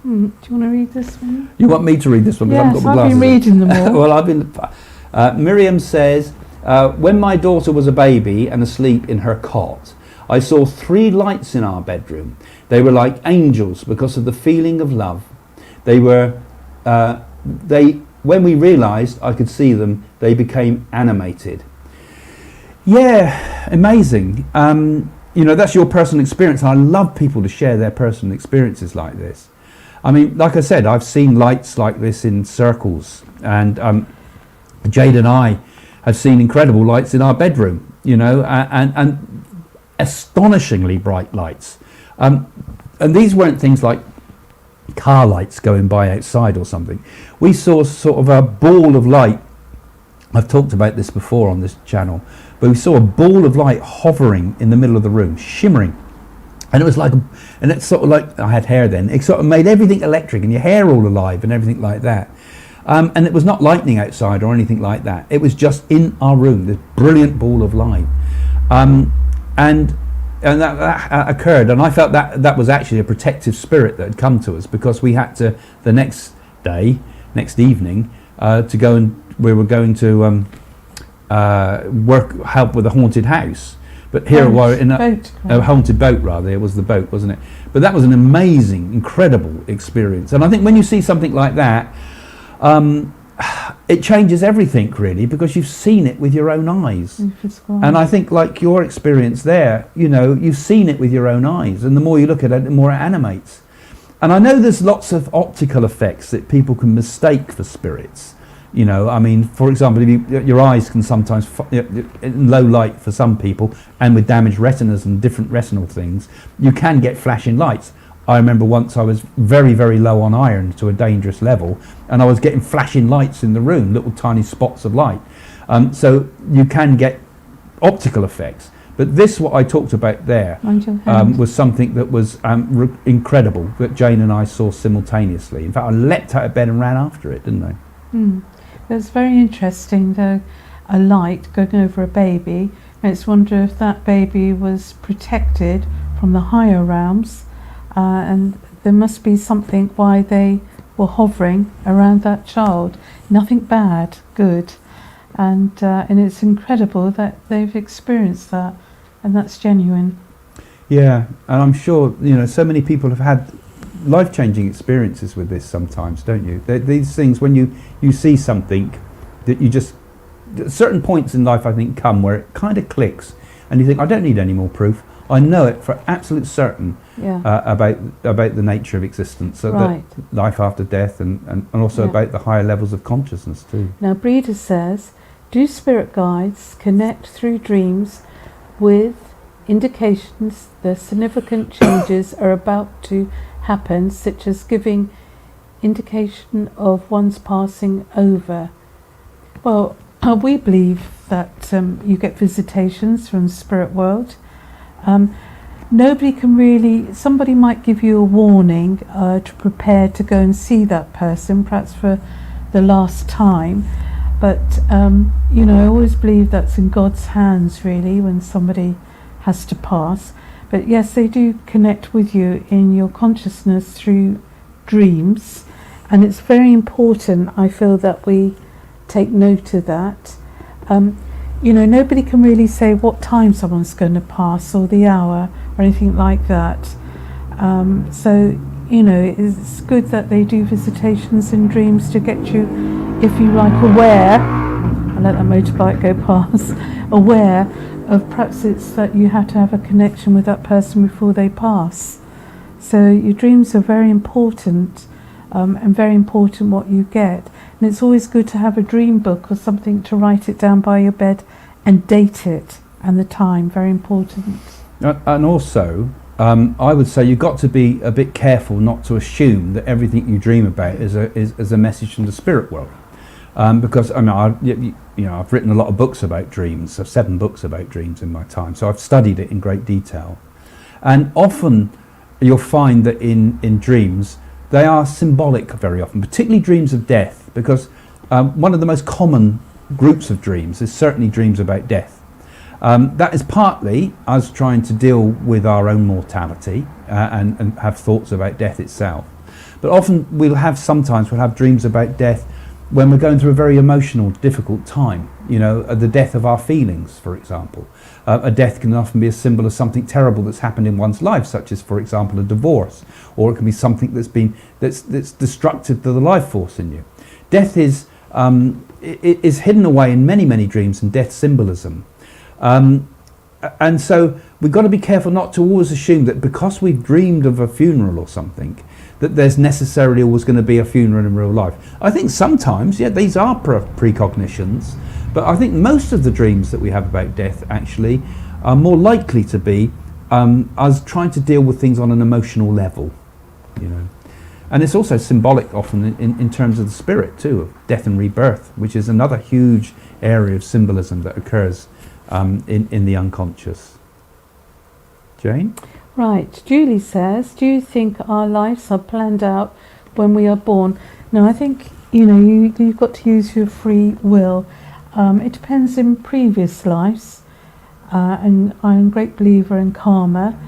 Do you want to read this one? You want me to read this one? Yes, I've been reading them all. Well, I've been... Miriam says, when my daughter was a baby and asleep in her cot, I saw 3 lights in our bedroom. They were like angels because of the feeling of love. When we realised I could see them, they became animated. Yeah, amazing. You know, that's your personal experience. I love people to share their personal experiences like this. I mean, like I said, I've seen lights like this in circles, and Jade and I have seen incredible lights in our bedroom, you know, and astonishingly bright lights. And these weren't things like car lights going by outside or something. We saw sort of a ball of light. I've talked about this before on this channel, but we saw a ball of light hovering in the middle of the room, shimmering. And it was like, and it's sort of like, I had hair then, it sort of made everything electric and your hair all alive and everything like that. And it was not lightning outside or anything like that. It was just in our room, this brilliant ball of light. And that occurred, and I felt that was actually a protective spirit that had come to us, because we had to, the next evening, to go, and we were going to help with a haunted house. But here we were in a haunted boat, rather. It was the boat, wasn't it? But that was an amazing, incredible experience. And I think when you see something like that, it changes everything, really, because you've seen it with your own eyes. And I think, like your experience there, you know, you've seen it with your own eyes, and the more you look at it, the more it animates. And I know there's lots of optical effects that people can mistake for spirits. You know, I mean, for example, if your eyes can sometimes, in low light for some people, and with damaged retinas and different retinal things, you can get flashing lights. I remember once I was very, very low on iron to a dangerous level, and I was getting flashing lights in the room, little tiny spots of light. So you can get optical effects. But this, what I talked about there, was something that was incredible, that Jane and I saw simultaneously. In fact, I leapt out of bed and ran after it, didn't I? That's very interesting, though, a light going over a baby. Makes me wonder if that baby was protected from the higher realms, and there must be something why they were hovering around that child. Nothing bad, good. And it's incredible that they've experienced that, and that's genuine. Yeah, and I'm sure, you know, so many people have had life-changing experiences with this sometimes, don't you? These things, when you see something that you just, certain points in life I think come where it kind of clicks, and you think, I don't need any more proof. I know it for absolute certain about the nature of existence, so that life after death, and also about the higher levels of consciousness too. Now Breda says, do spirit guides connect through dreams with indications the significant changes are about to happen, such as giving indication of one's passing over? Well, we believe that you get visitations from the spirit world. Nobody can really, somebody might give you a warning to prepare to go and see that person, perhaps for the last time, but you know, I always believe that's in God's hands, really, when somebody has to pass. But yes, they do connect with you in your consciousness through dreams, And it's very important, I feel, that we take note of that. You know, nobody can really say what time someone's going to pass or the hour or anything like that. So, you know, it's good that they do visitations in dreams to get you, if you like, aware. I'll let that motorbike go past. Aware of perhaps it's that you have to have a connection with that person before they pass. So your dreams are very important, and very important what you get. And it's always good to have a dream book or something to write it down by your bed and date it and the time. Very important. And also, I would say you've got to be a bit careful not to assume that everything you dream about is a message from the spirit world. Because I mean, I've written a lot of books about dreams, so 7 books about dreams in my time, so I've studied it in great detail. And often you'll find that in dreams, they are symbolic very often, particularly dreams of death, because one of the most common groups of dreams is certainly dreams about death. That is partly us trying to deal with our own mortality and have thoughts about death itself. But often sometimes we'll have dreams about death when we're going through a very emotional, difficult time. You know, the death of our feelings, for example. A death can often be a symbol of something terrible that's happened in one's life, such as, for example, a divorce, or it can be something that's destructive to the life force in you. Death is hidden away in many, many dreams and death symbolism. And so we've got to be careful not to always assume that because we've dreamed of a funeral or something, that there's necessarily always going to be a funeral in real life. I think sometimes, yeah, these are precognitions, but I think most of the dreams that we have about death actually are more likely to be us trying to deal with things on an emotional level, you know. And it's also symbolic often in terms of the spirit too, of death and rebirth, which is another huge area of symbolism that occurs in the unconscious. Jane? Right, Julie says, do you think our lives are planned out when we are born? No, I think, you know, you've got to use your free will. It depends in previous lives, and I'm a great believer in karma.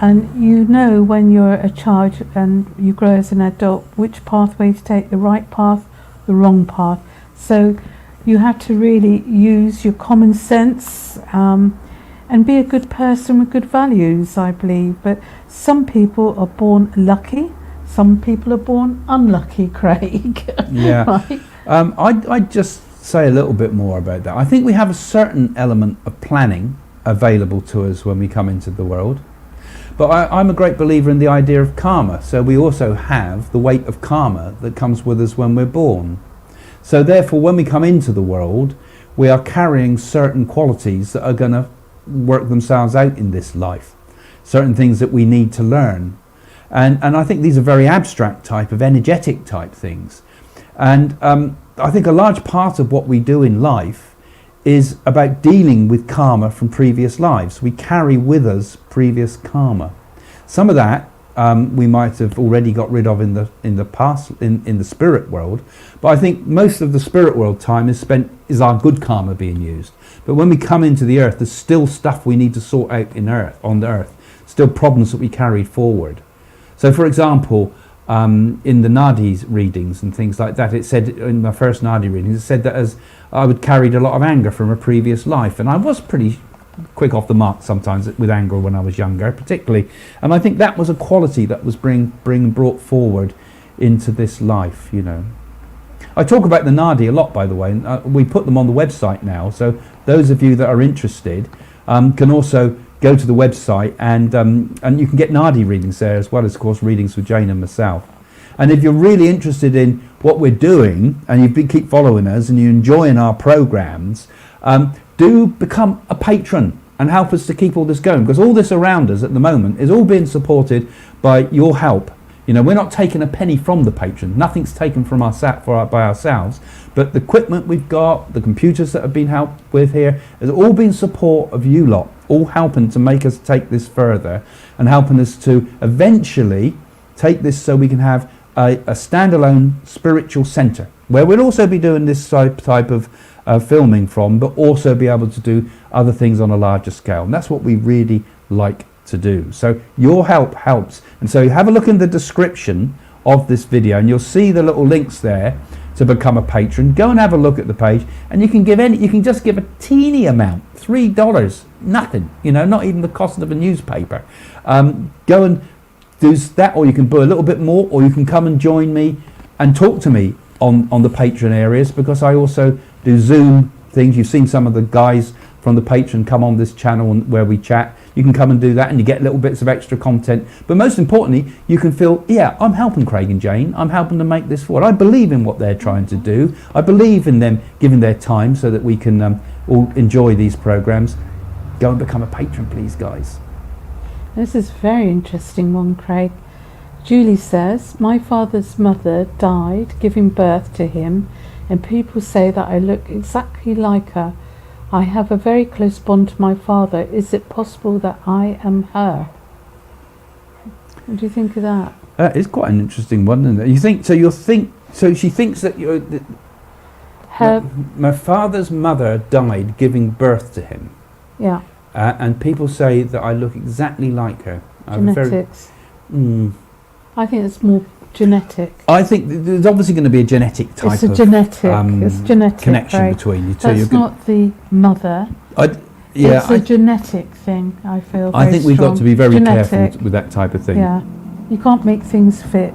And you know when you're a child and you grow as an adult which pathway to take, the right path, the wrong path. So you have to really use your common sense and be a good person with good values, I believe. But some people are born lucky, some people are born unlucky, Craig. Yeah. Right? I'd just say a little bit more about that. I think we have a certain element of planning available to us when we come into the world. But I'm a great believer in the idea of karma. So we also have the weight of karma that comes with us when we're born. So therefore, when we come into the world, we are carrying certain qualities that are going to work themselves out in this life. Certain things that we need to learn. And I think these are very abstract type of energetic type things. And I think a large part of what we do in life is about dealing with karma from previous lives. We carry with us previous karma. Some of that we might have already got rid of in the past, in the spirit world, but I think most of the spirit world time is our good karma being used. But when we come into the earth, there's still stuff we need to sort out on the earth, still problems that we carried forward. So for example, in the Nadi readings and things like that, it said in my first Nadi readings, it said that as I would carried a lot of anger from a previous life, and I was pretty quick off the mark sometimes with anger when I was younger, particularly, and I think that was a quality that was brought forward into this life, you know. I talk about the Nadi a lot, by the way, and we put them on the website now, so those of you that are interested can also go to the website and you can get Nadi readings there, as well as, of course, readings with Jane and myself. And if you're really interested in what we're doing and you keep following us and you're enjoying our programs, do become a patron and help us to keep all this going, because all this around us at the moment is all being supported by your help. You know, we're not taking a penny from the patron. Nothing's taken from us by ourselves. But the equipment we've got, the computers that have been helped with here, has all been support of you lot, all helping to make us take this further and helping us to eventually take this so we can have a standalone spiritual centre where we'll also be doing this type of filming from, but also be able to do other things on a larger scale. And that's what we really like to do. So your help helps. And so have a look in the description of this video, and you'll see the little links there to become a patron. Go and have a look at the page, and you can just give a teeny amount, $3, nothing, not even the cost of a newspaper. Go and do that, or you can do a little bit more, or you can come and join me and talk to me on the patron areas, because I also do Zoom things. You've seen some of the guys from the patron come on this channel where we chat. You can come and do that, and you get little bits of extra content. But most importantly, you can feel, yeah, I'm helping Craig and Jane. I'm helping to make this forward. I believe in what they're trying to do. I believe in them giving their time so that we can all enjoy these programs. Go and become a patron, please, guys. This is a very interesting one, Craig. Julie says, my father's mother died giving birth to him, and people say that I look exactly like her. I have a very close bond to my father. Is it possible that I am her? What do you think of that? It's quite an interesting one, isn't it? So she thinks that my father's mother died giving birth to him. Yeah. And people say that I look exactly like her. Genetics. I think it's more genetic. I think there's obviously going to be a genetic type it's genetic connection right? between you two. That's not the mother. It's a genetic thing, I feel. I think we've got to be very genetic. careful with that type of thing. Yeah. You can't make things fit.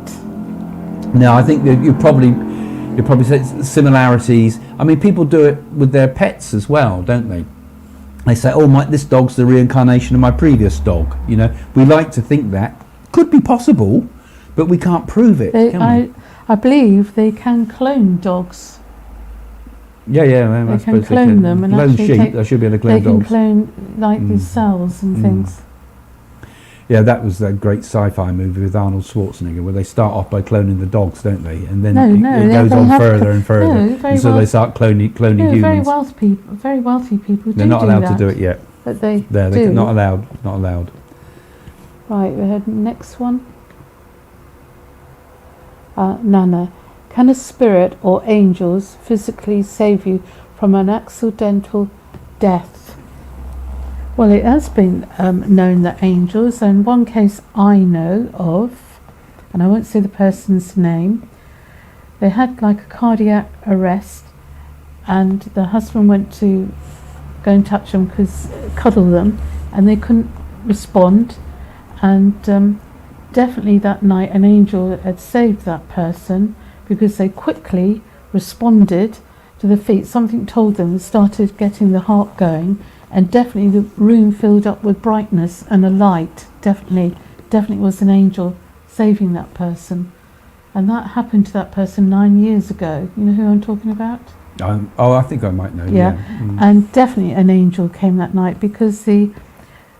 No, I think that you probably say similarities. I mean, people do it with their pets as well, don't they? They say, oh, this dog's the reincarnation of my previous dog. We like to think that. Could be possible, but we can't prove it, can we? I believe they can clone dogs. Yeah, they can clone them and clone actually sheep. They should be able to clone dogs. They can clone the cells and things. Yeah, that was that great sci-fi movie with Arnold Schwarzenegger, where they start off by cloning the dogs, don't they? And then it goes on further and further, and so they start cloning humans. Very wealthy people. They're not allowed to do it yet. But they they're do. Not allowed. Right, we had next one. Nana, can a spirit or angels physically save you from an accidental death? Well, it has been known that angels, and one case I know of, and I won't say the person's name, they had like a cardiac arrest, and the husband went to go and touch them, cuddle them, and they couldn't respond, and definitely that night an angel had saved that person because they quickly responded to the feet. Something told them, started getting the heart going, and definitely the room filled up with brightness and a light. Definitely was an angel saving that person. And that happened to that person 9 years ago. You know who I'm talking about? I think I might know. Yeah. And definitely an angel came that night, because the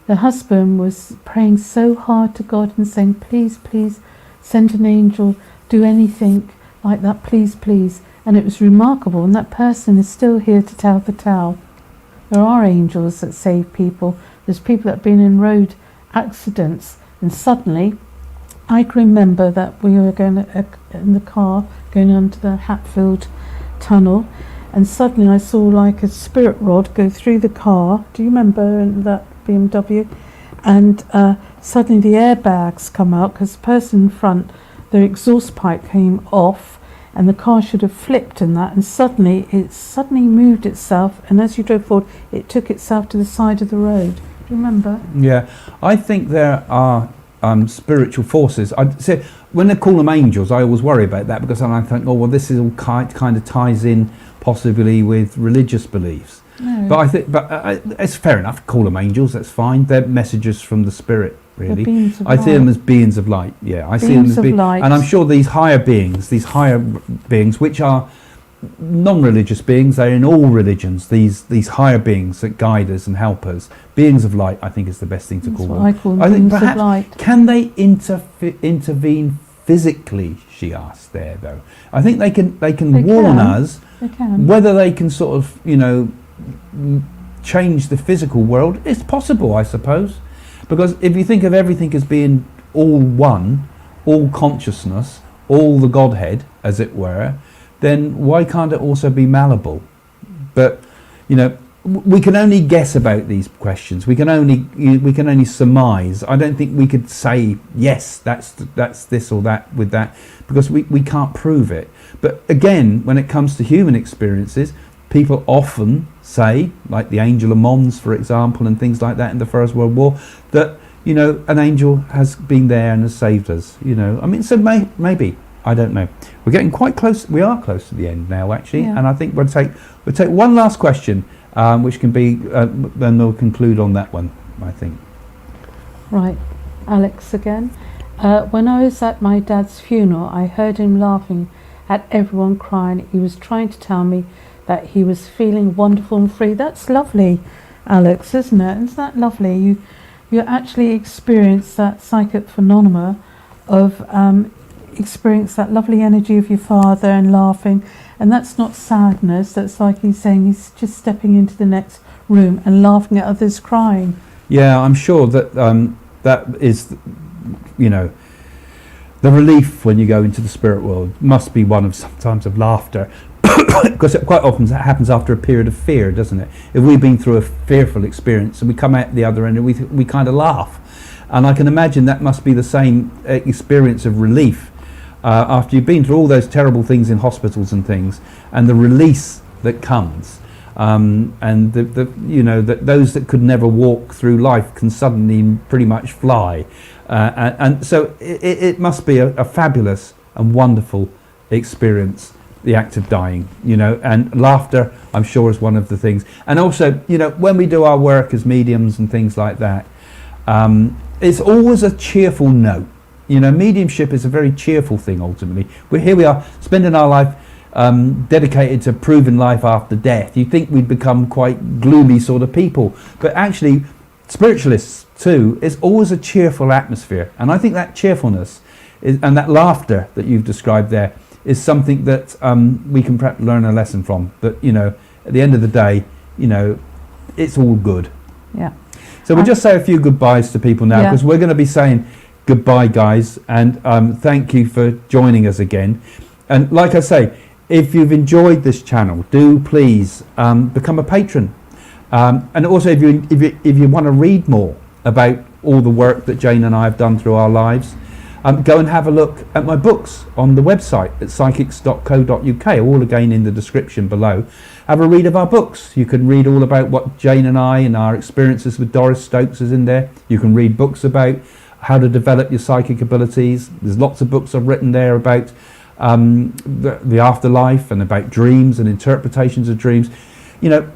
husband was praying so hard to God and saying, please send an angel, do anything like that, please. And it was remarkable, and that person is still here to tell the tale. There are angels that save people. There's people that have been in road accidents, and suddenly I can remember that we were going in the car going onto the Hatfield tunnel, and suddenly I saw like a spirit rod go through the car. Do you remember that BMW? And suddenly the airbags come out, because the person in front, their exhaust pipe came off, and the car should have flipped and that, and it suddenly moved itself, and as you drove forward it took itself to the side of the road. Do you remember? Yeah, I think there are spiritual forces. I'd say when they call them angels, I always worry about that, because I think, oh well, this is all kind of ties in possibly with religious beliefs. No. But I think, it's fair enough. Call them angels. That's fine. They're messages from the spirit, really. I see them as beings of light. Yeah, I see them as light. And I'm sure these higher beings, which are non-religious beings, they're in all religions. These higher beings that guide us and help us, beings of light, I think is the best thing to call them. I call them beings of light. Can they intervene physically? She asked there, though. I think they can warn us. They can. Whether they can sort of, change the physical world, it's possible, I suppose. Because if you think of everything as being all one, all consciousness, all the Godhead, as it were, then why can't it also be malleable? But, we can only guess about these questions. We can only surmise. I don't think we could say yes, that's this or that with that, because we can't prove it. But again, when it comes to human experiences, people often say, like the angel of Mons, for example, and things like that in the First World War, that, you know, an angel has been there and has saved us. You know, I mean, so maybe. I don't know. We're getting quite close. We are close to the end now, actually, and I think we'll take one last question, which can be, then we'll conclude on that one, I think. Right, Alex again. When I was at my dad's funeral, I heard him laughing at everyone crying. He was trying to tell me that he was feeling wonderful and free. That's lovely, Alex, isn't it? Isn't that lovely? You actually experience that psychic phenomena of experience that lovely energy of your father and laughing, and that's not sadness. That's like he's saying he's just stepping into the next room and laughing at others crying. Yeah, I'm sure that that is, you know, the relief when you go into the spirit world must be one of sometimes of laughter, because it quite often happens after a period of fear, doesn't it? If we've been through a fearful experience and we come out the other end and we kind of laugh, and I can imagine that must be the same experience of relief. After you've been through all those terrible things in hospitals and things, and the release that comes, and you know, that those that could never walk through life can suddenly pretty much fly, and so it must be a fabulous and wonderful experience, the act of dying, you know, and laughter, I'm sure, is one of the things. And also, you know, when we do our work as mediums and things like that, it's always a cheerful note. You know, mediumship is a very cheerful thing, ultimately. Here we are, spending our life dedicated to proving life after death. You'd think we'd become quite gloomy sort of people. But actually, spiritualists too, it's always a cheerful atmosphere. And I think that cheerfulness and that laughter that you've described there is something that we can perhaps learn a lesson from. That, you know, at the end of the day, you know, it's all good. Yeah. So we'll just say a few goodbyes to people now, because we're going to be saying goodbye, guys, and thank you for joining us again. And like I say, if you've enjoyed this channel, do please become a patron. And also, if you want to read more about all the work that Jane and I have done through our lives, go and have a look at my books on the website at psychics.co.uk, all again in the description below. Have a read of our books. You can read all about what Jane and I and our experiences with Doris Stokes is in there. You can read books about how to develop your psychic abilities. There's lots of books I've written there about the afterlife and about dreams and interpretations of dreams. You know,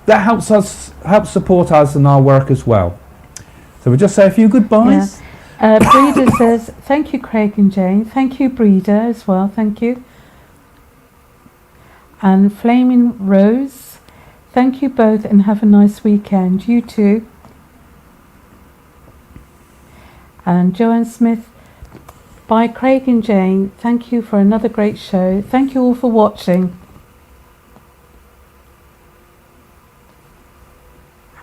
that helps support us in our work as well. So we'll just say a few goodbyes. Yeah. Breeder says, thank you, Craig and Jane. Thank you, Breeder, as well. Thank you. And Flaming Rose, thank you both and have a nice weekend. You too. And Joanne Smith, by Craig and Jane, thank you for another great show. Thank you all for watching.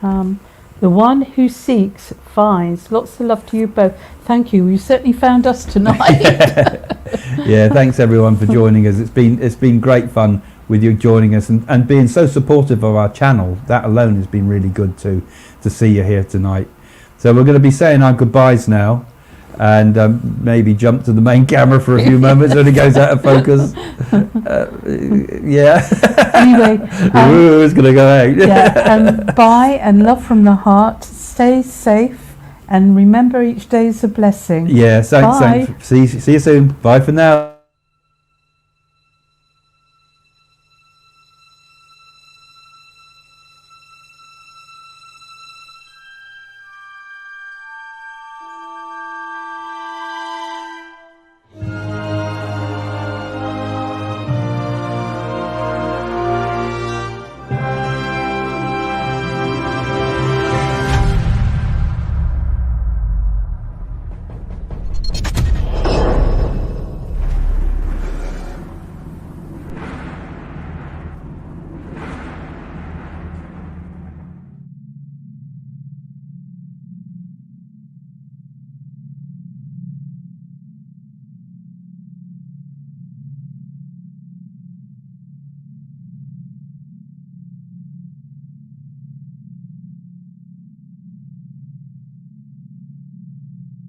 The one who seeks finds. Lots of love to you both. Thank you. You certainly found us tonight. Yeah, thanks everyone for joining us. It's been great fun with you joining us and being so supportive of our channel. That alone has been really good to see you here tonight. So we're going to be saying our goodbyes now, and maybe jump to the main camera for a few moments when it goes out of focus. Yeah. Anyway, it's going to go out. Yeah. Bye and love from the heart. Stay safe and remember each day is a blessing. Yeah. Thanks. See you soon. Bye for now.